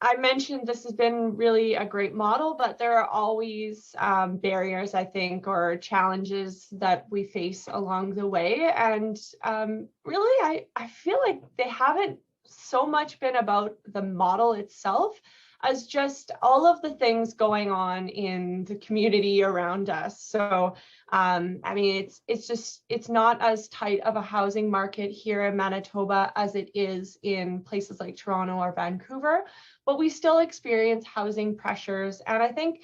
I mentioned this has been really a great model, but there are always barriers, I think, or challenges that we face along the way. And really, I feel like they haven't so much been about the model itself as just all of the things going on in the community around us. So, I mean, it's not as tight of a housing market here in Manitoba as it is in places like Toronto or Vancouver, but we still experience housing pressures. And I think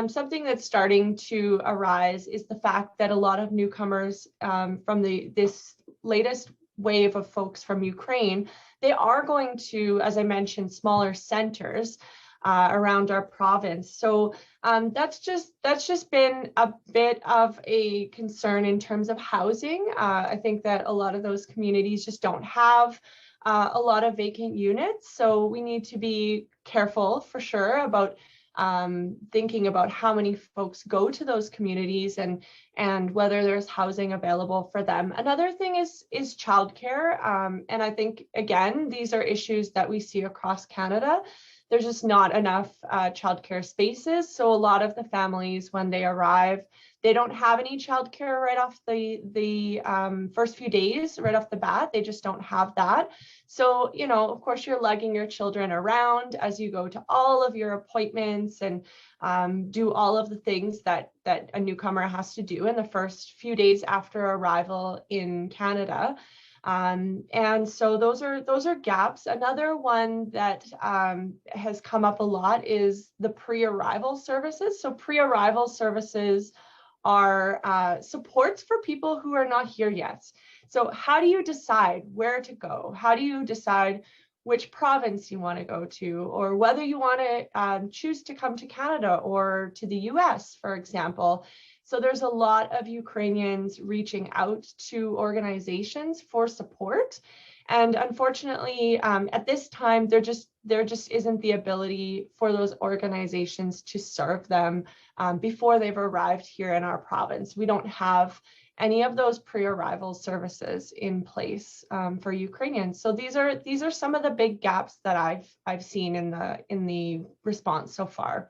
something that's starting to arise is the fact that a lot of newcomers from this latest wave of folks from Ukraine, they are going to, as I mentioned, smaller centers around our province. So that's just been a bit of a concern in terms of housing. I think that a lot of those communities just don't have a lot of vacant units. So we need to be careful for sure about thinking about how many folks go to those communities and whether there's housing available for them. Another thing is childcare. And I think, again, these are issues that we see across Canada. There's just not enough childcare spaces. So a lot of the families, when they arrive, they don't have any childcare right off the first few days, right off the bat. They just don't have that. So, you know, of course, you're lugging your children around as you go to all of your appointments and do all of the things that a newcomer has to do in the first few days after arrival in Canada. And so those are gaps. Another one that has come up a lot is the pre-arrival services. So pre-arrival services are supports for people who are not here yet. So how do you decide where to go? How do you decide which province you want to go to, or whether you want to choose to come to Canada or to the US, for example? So there's a lot of Ukrainians reaching out to organizations for support. And unfortunately, at this time, there just isn't the ability for those organizations to serve them before they've arrived here in our province. We don't have any of those pre-arrival services in place for Ukrainians. So these are some of the big gaps that I've seen in the response so far.